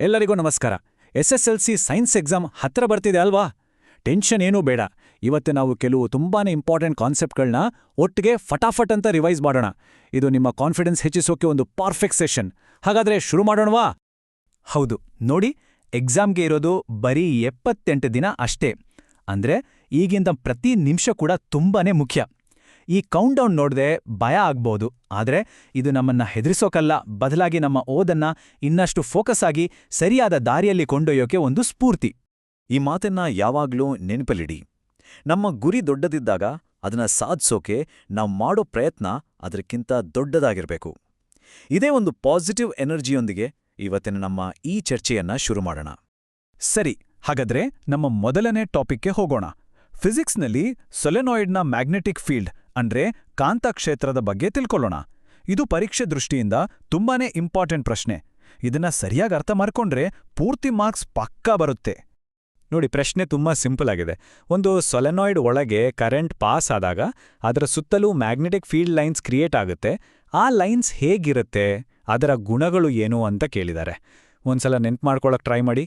ಎಲ್ಲರಿಗೂ ನಮಸ್ಕಾರ. SSLC science exam ಹತ್ರ ಬರ್ತಿದೆ ಅಲ್ವಾ? ಟೆನ್ಷನ್ ಏನೂ ಬೇಡ. ಇವತ್ತು ನಾವು ಕೆಲವು ತುಂಬಾನೇ ಇಂಪಾರ್ಟೆಂಟ್ ಕಾನ್ಸೆಪ್ಟ್ಗಳನ್ನ ಒಟ್ಟಿಗೆ ಫಟಾಫಟ್ ಅಂತ ರಿವೈಸ್ ಮಾಡೋಣ. ಇದು ನಿಮ್ಮ ಕಾನ್ಫಿಡೆನ್ಸ್ ಹೆಚ್ಚಿಸೋಕೆ ಒಂದು ಪರ್ಫೆಕ್ಟ್ ಸೆಷನ್. ಹಾಗಾದ್ರೆ ಶುರು ಮಾಡೋಣವಾ? ಹೌದು ನೋಡಿ, ಎಕ್ಸಾಮ್ಗೆ ಇರೋದು ಬರೀ 78 ದಿನ ಅಷ್ಟೇ. ಅಂದ್ರೆ ಈಗಿಂದ ಪ್ರತಿ ನಿಮಿಷ ಕೂಡ ತುಂಬಾನೇ ಮುಖ್ಯ. ಈ ಕೌಂಟ್ಡೌನ್ ನೋಡ್ದೆ ಭಯ ಆಗ್ಬೋದು, ಆದ್ರೆ ಇದು ನಮ್ಮನ್ನ ಹೆದರಿಸೋಕಲ್ಲ, ಬದಲಾಗಿ ನಮ್ಮ ಓದನ್ನ ಇನ್ನಷ್ಟು ಫೋಕಸ್ ಆಗಿ ಸರಿಯಾದ ದಾರಿಯಲ್ಲಿ ಕೊಂಡೊಯ್ಯೋಕೆ ಒಂದು ಸ್ಫೂರ್ತಿ. ಈ ಮಾತನ್ನ ಯಾವಾಗ್ಲೂ ನೆನಪಲ್ಲಿಡಿ. ನಮ್ಮ ಗುರಿ ದೊಡ್ಡದಿದ್ದಾಗ ಅದನ್ನ ಸಾಧಿಸೋಕೆ ನಾವು ಮಾಡೋ ಪ್ರಯತ್ನ ಅದಕ್ಕಿಂತ ದೊಡ್ಡದಾಗಿರ್ಬೇಕು. ಇದೇ ಒಂದು ಪಾಸಿಟಿವ್ ಎನರ್ಜಿಯೊಂದಿಗೆ ಇವತ್ತಿನ ನಮ್ಮ ಈ ಚರ್ಚೆಯನ್ನ ಶುರು ಮಾಡೋಣ. ಸರಿ, ಹಾಗಾದ್ರೆ ನಮ್ಮ ಮೊದಲನೇ ಟಾಪಿಕ್ಗೆ ಹೋಗೋಣ. ಫಿಸಿಕ್ಸ್ನಲ್ಲಿ ಸೊಲೆನಾಯ್ಡ್ನ ಮ್ಯಾಗ್ನೆಟಿಕ್ ಫೀಲ್ಡ್ ಅಂದ್ರೆ ಕಾಂತಕ್ಷೇತ್ರದ ಬಗ್ಗೆ ತಿಳ್ಕೊಳ್ಳೋಣ. ಇದು ಪರೀಕ್ಷೆ ದೃಷ್ಟಿಯಿಂದ ತುಂಬಾನೇ ಇಂಪಾರ್ಟೆಂಟ್ ಪ್ರಶ್ನೆ. ಇದನ್ನ ಸರಿಯಾಗಿ ಅರ್ಥ ಮಾಡ್ಕೊಂಡ್ರೆ ಪೂರ್ತಿ ಮಾರ್ಕ್ಸ್ ಪಕ್ಕಾ ಬರುತ್ತೆ. ನೋಡಿ, ಪ್ರಶ್ನೆ ತುಂಬಾ ಸಿಂಪಲ್ ಆಗಿದೆ. ಒಂದು ಸೊಲೆನಾಯ್ಡ್ ಒಳಗೆ ಕರೆಂಟ್ ಪಾಸ್ ಆದಾಗ ಅದರ ಸುತ್ತಲೂ ಮ್ಯಾಗ್ನೆಟಿಕ್ ಫೀಲ್ಡ್ ಲೈನ್ಸ್ ಕ್ರಿಯೇಟ್ ಆಗುತ್ತೆ. ಆ ಲೈನ್ಸ್ ಹೇಗಿರುತ್ತೆ, ಅದರ ಗುಣಗಳು ಏನು ಅಂತ ಕೇಳಿದ್ದಾರೆ. ಒಂದ್ಸಲ ನೆನ್ಪು ಮಾಡ್ಕೊಳ್ಳೋಕೆ ಟ್ರೈ ಮಾಡಿ.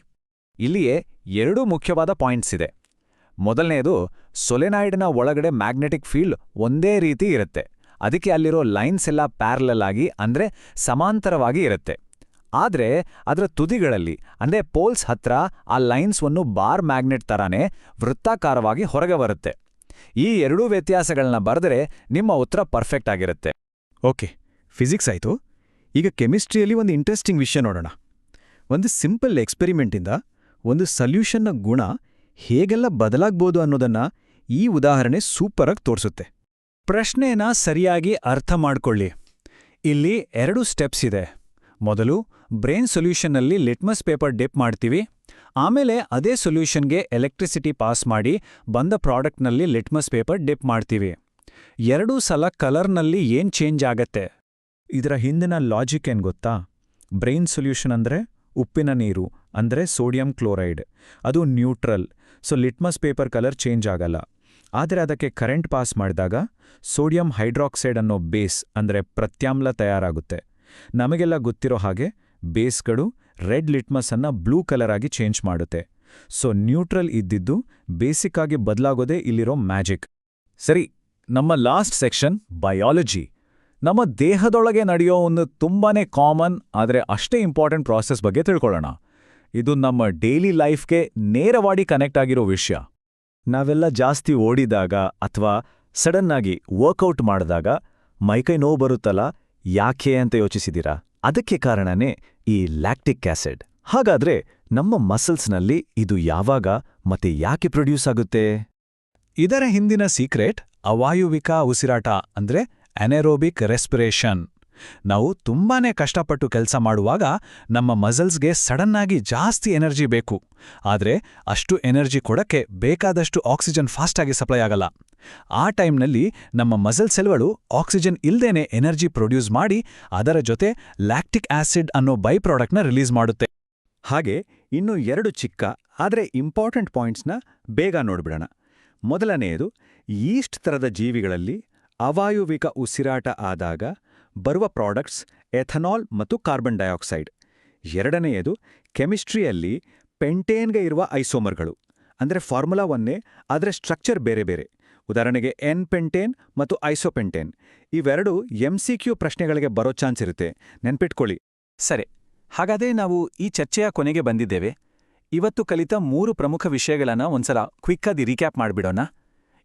ಇಲ್ಲಿಯೇ 2 ಮುಖ್ಯವಾದ ಪಾಯಿಂಟ್ಸ್ ಇದೆ. ಮೊದಲನೇದು, ಸೊಲೆನಾಯ್ಡ್ನ ಒಳಗಡೆ ಮ್ಯಾಗ್ನೆಟಿಕ್ ಫೀಲ್ಡ್ ಒಂದೇ ರೀತಿ ಇರುತ್ತೆ. ಅದಕ್ಕೆ ಅಲ್ಲಿರೋ ಲೈನ್ಸ್ ಎಲ್ಲ ಪ್ಯಾರಲಲ್ ಆಗಿ ಅಂದ್ರೆ ಸಮಾಂತರವಾಗಿ ಇರುತ್ತೆ. ಆದ್ರೆ ಅದರ ತುದಿಗಳಲ್ಲಿ ಅಂದ್ರೆ ಪೋಲ್ಸ್ ಹತ್ರ ಆ ಲೈನ್ಸ್ ಒಂದು ಬಾರ್ ಮ್ಯಾಗ್ನೆಟ್ ತರಾನೇ ವೃತ್ತಾಕಾರವಾಗಿ ಹೊರಗೆ ಬರುತ್ತೆ. ಈ 2 ವ್ಯತ್ಯಾಸಗಳನ್ನ ಬರೆದರೆ ನಿಮ್ಮ ಉತ್ತರ ಪರ್ಫೆಕ್ಟ್ ಆಗಿರುತ್ತೆ. ಓಕೆ, ಫಿಸಿಕ್ಸ್ ಆಯ್ತು. ಈಗ ಕೆಮಿಸ್ಟ್ರಿಯಲ್ಲಿ ಒಂದು ಇಂಟ್ರೆಸ್ಟಿಂಗ್ ವಿಷಯ ನೋಡೋಣ. ಒಂದು ಸಿಂಪಲ್ ಎಕ್ಸ್ಪೆರಿಮೆಂಟಿಂದ ಒಂದು ಸಲ್ಯೂಷನ್ನ ಗುಣ ಹೇಗೆಲ್ಲ ಬದಲಾಗ್ಬೋದು ಅನ್ನೋದನ್ನ ಈ ಉದಾಹರಣೆ ಸೂಪರಾಗಿ ತೋರಿಸುತ್ತೆ. ಪ್ರಶ್ನೆನ ಸರಿಯಾಗಿ ಅರ್ಥ ಮಾಡ್ಕೊಳ್ಳಿ. ಇಲ್ಲಿ 2 ಸ್ಟೆಪ್ಸ್ ಇದೆ. ಮೊದಲು ಬ್ರೇನ್ ಸೊಲ್ಯೂಷನ್ನಲ್ಲಿ ಲಿಟ್ಮಸ್ ಪೇಪರ್ ಡಿಪ್ ಮಾಡ್ತೀವಿ. ಆಮೇಲೆ ಅದೇ ಸೊಲ್ಯೂಷನ್ಗೆ ಎಲೆಕ್ಟ್ರಿಸಿಟಿ ಪಾಸ್ ಮಾಡಿ ಬಂದ ಪ್ರಾಡಕ್ಟ್ನಲ್ಲಿ ಲಿಟ್ಮಸ್ ಪೇಪರ್ ಡಿಪ್ ಮಾಡ್ತೀವಿ. 2 ಸಲ ಕಲರ್ನಲ್ಲಿ ಏನ್ ಚೇಂಜ್ ಆಗತ್ತೆ? ಇದರ ಹಿಂದಿನ ಲಾಜಿಕ್ ಏನ್ ಗೊತ್ತಾ? ಬ್ರೈನ್ ಸೊಲ್ಯೂಷನ್ ಅಂದ್ರೆ ಉಪ್ಪಿನ ನೀರು, ಅಂದ್ರೆ ಸೋಡಿಯಂ ಕ್ಲೋರೈಡ್. ಅದು neutral, so litmus paper colour change ಆಗಲ್ಲ. ಆದರೆ ಅದಕ್ಕೆ ಕರೆಂಟ್ ಪಾಸ್ ಮಾಡಿದಾಗ ಸೋಡಿಯಂ ಹೈಡ್ರಾಕ್ಸೈಡ್ ಅನ್ನೋ ಬೇಸ್ ಅಂದ್ರೆ ಪ್ರತ್ಯಾಮ್ಲ ತಯಾರಾಗುತ್ತೆ. ನಮಗೆಲ್ಲ ಗೊತ್ತಿರೋ ಹಾಗೆ ಬೇಸ್ಗಳು ರೆಡ್ ಲಿಟ್ಮಸ್ ಅನ್ನ ಬ್ಲೂ ಕಲರ್ ಆಗಿ ಚೇಂಜ್ ಮಾಡುತ್ತೆ. ಸೊ ನ್ಯೂಟ್ರಲ್ ಇದ್ದಿದ್ದು ಬೇಸಿಕ್ ಆಗಿ ಬದಲಾಗೋದೇ ಇಲ್ಲಿರೋ ಮ್ಯಾಜಿಕ್. ಸರಿ, ನಮ್ಮ ಲಾಸ್ಟ್ ಸೆಕ್ಷನ್ ಬಯಾಲಜಿ. ನಮ್ಮ ದೇಹದೊಳಗೆ ನಡೆಯೋ ಒಂದು ತುಂಬಾನೇ ಕಾಮನ್ ಆದರೆ ಅಷ್ಟೇ ಇಂಪಾರ್ಟೆಂಟ್ ಪ್ರಾಸೆಸ್ ಬಗ್ಗೆ ತಿಳ್ಕೊಳ್ಳೋಣ. ಇದು ನಮ್ಮ ಡೈಲಿ ಲೈಫ್ಗೆ ನೇರವಾಗಿ ಕನೆಕ್ಟ್ ಆಗಿರೋ ವಿಷಯ. ನಾವೆಲ್ಲ ಜಾಸ್ತಿ ಓಡಿದಾಗ ಅಥವಾ ಸಡನ್ ಆಗಿ ವರ್ಕೌಟ್ ಮಾಡಿದಾಗ ಮೈಕೈ ನೋವು ಬರುತ್ತಲ್ಲ, ಯಾಕೆ ಅಂತ ಯೋಚಿಸಿದ್ದೀರಾ? ಅದಕ್ಕೆ ಕಾರಣನೇ ಈ ಲ್ಯಾಕ್ಟಿಕ್ ಆಸಿಡ್. ಹಾಗಾದ್ರೆ ನಮ್ಮ ಮಸಲ್ಸ್ನಲ್ಲಿ ಇದು ಯಾವಾಗ ಮತ್ತೆ ಯಾಕೆ ಪ್ರೊಡ್ಯೂಸ್ ಆಗುತ್ತೆ? ಇದರ ಹಿಂದಿನ ಸೀಕ್ರೆಟ್ ಅವಾಯುವಿಕ ಉಸಿರಾಟ ಅಂದ್ರೆ ಅನೆರೋಬಿಕ್ ರೆಸ್ಪಿರೇಷನ್. ನಾವು ತುಂಬಾನೇ ಕಷ್ಟಪಟ್ಟು ಕೆಲಸ ಮಾಡುವಾಗ ನಮ್ಮ ಮಸಲ್ಸ್ಗೆ ಸಡನ್ನಾಗಿ ಜಾಸ್ತಿ ಎನರ್ಜಿ ಬೇಕು. ಆದ್ರೆ ಅಷ್ಟು ಎನರ್ಜಿ ಕೊಡಕ್ಕೆ ಬೇಕಾದಷ್ಟು ಆಕ್ಸಿಜನ್ ಫಾಸ್ಟಾಗಿ ಸಪ್ಲೈ ಆಗಲ್ಲ. ಆ ಟೈಮ್ನಲ್ಲಿ ನಮ್ಮ ಮಸಲ್ ಸೆಲ್ಗಳು ಆಕ್ಸಿಜನ್ ಇಲ್ದೇನೆ ಎನರ್ಜಿ ಪ್ರೊಡ್ಯೂಸ್ ಮಾಡಿ ಅದರ ಜೊತೆ ಲ್ಯಾಕ್ಟಿಕ್ ಆಸಿಡ್ ಅನ್ನೋ ಬೈ ಪ್ರಾಡಕ್ಟ್ನ ರಿಲೀಸ್ ಮಾಡುತ್ತೆ. ಹಾಗೆ ಇನ್ನು 2 ಚಿಕ್ಕ ಆದರೆ ಇಂಪಾರ್ಟೆಂಟ್ ಪಾಯಿಂಟ್ಸ್ನ ಬೇಗ ನೋಡ್ಬಿಡೋಣ. ಮೊದಲನೆಯದು, ಈಸ್ಟ್ ಥರದ ಜೀವಿಗಳಲ್ಲಿ ಅವಾಯುವಿಕ ಉಸಿರಾಟ ಆದಾಗ ಬರುವ ಪ್ರಾಡಕ್ಟ್ಸ್ ಎಥನಾಲ್ ಮತ್ತು ಕಾರ್ಬನ್ ಡೈಆಕ್ಸೈಡ್. ಎರಡನೆಯದು, ಕೆಮಿಸ್ಟ್ರಿಯಲ್ಲಿ ಪೆಂಟೇನ್ಗೆ ಇರುವ ಐಸೋಮರ್ಗಳು ಅಂದರೆ ಫಾರ್ಮುಲಾ 1 ಆದರೆ ಸ್ಟ್ರಕ್ಚರ್ ಬೇರೆ ಬೇರೆ. ಉದಾಹರಣೆಗೆ ಎನ್ ಪೆಂಟೇನ್ ಮತ್ತು ಐಸೋಪೆಂಟೇನ್. ಇವೆರಡು MCQ ಪ್ರಶ್ನೆಗಳಿಗೆ ಬರೋ ಚಾನ್ಸ್ ಇರುತ್ತೆ, ನೆನ್ಪಿಟ್ಕೊಳ್ಳಿ. ಸರಿ, ಹಾಗಾದ್ರೆ ನಾವು ಈ ಚರ್ಚೆಯ ಕೊನೆಗೆ ಬಂದಿದ್ದೇವೆ. ಇವತ್ತು ಕಲಿತ 3 ಪ್ರಮುಖ ವಿಷಯಗಳನ್ನ ಒಂದ್ಸಲ ಕ್ವಿಕ್ಕಾಗಿ ರೀಕ್ಯಾಪ್ ಮಾಡಿಬಿಡೋಣ.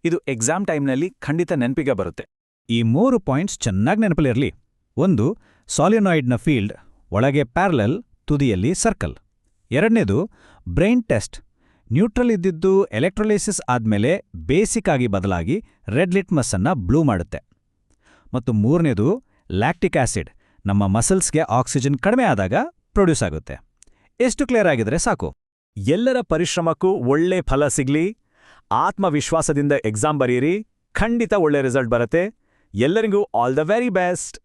ಇದು ಎಕ್ಸಾಮ್ ಟೈಮ್ನಲ್ಲಿ ಖಂಡಿತ ನೆನಪಿಗೆ ಬರುತ್ತೆ. ಈ 3 ಪಾಯಿಂಟ್ಸ್ ಚೆನ್ನಾಗಿ ನೆನಪಲ್ಲಿರಲಿ. 1, ಸಾಲಿನಾಯ್ಡ್ನ ಫೀಲ್ಡ್ ಒಳಗೆ ಪ್ಯಾರಲಲ್, ತುದಿಯಲ್ಲಿ ಸರ್ಕಲ್. 2ನೇದು, ಬ್ರೈನ್ ಟೆಸ್ಟ್. ನ್ಯೂಟ್ರಲ್ ಇದ್ದಿದ್ದು ಎಲೆಕ್ಟ್ರೋಲೈಸಿಸ್ ಆದ್ಮೇಲೆ ಬೇಸಿಕ್ ಆಗಿ ಬದಲಾಗಿ ರೆಡ್ ಲಿಟ್ಮಸ್ ಅನ್ನ ಬ್ಲೂ ಮಾಡುತ್ತೆ. ಮತ್ತು 3ನೇದು, ಲ್ಯಾಕ್ಟಿಕ್ ಆಸಿಡ್ ನಮ್ಮ ಮಸಲ್ಸ್ಗೆ ಆಕ್ಸಿಜನ್ ಕಡಿಮೆ ಆದಾಗ ಪ್ರೊಡ್ಯೂಸ್ ಆಗುತ್ತೆ. ಎಷ್ಟು ಕ್ಲಿಯರ್ ಆಗಿದ್ರೆ ಸಾಕು. ಎಲ್ಲರ ಪರಿಶ್ರಮಕ್ಕೂ ಒಳ್ಳೆ ಫಲ ಸಿಗ್ಲಿ. ಆತ್ಮವಿಶ್ವಾಸದಿಂದ ಎಕ್ಸಾಮ್ ಬರೀರಿ, ಖಂಡಿತ ಒಳ್ಳೆ ರಿಸಲ್ಟ್ ಬರುತ್ತೆ. ಎಲ್ಲರಿಗೂ ಆಲ್ ದ ವೆರಿ ಬೆಸ್ಟ್.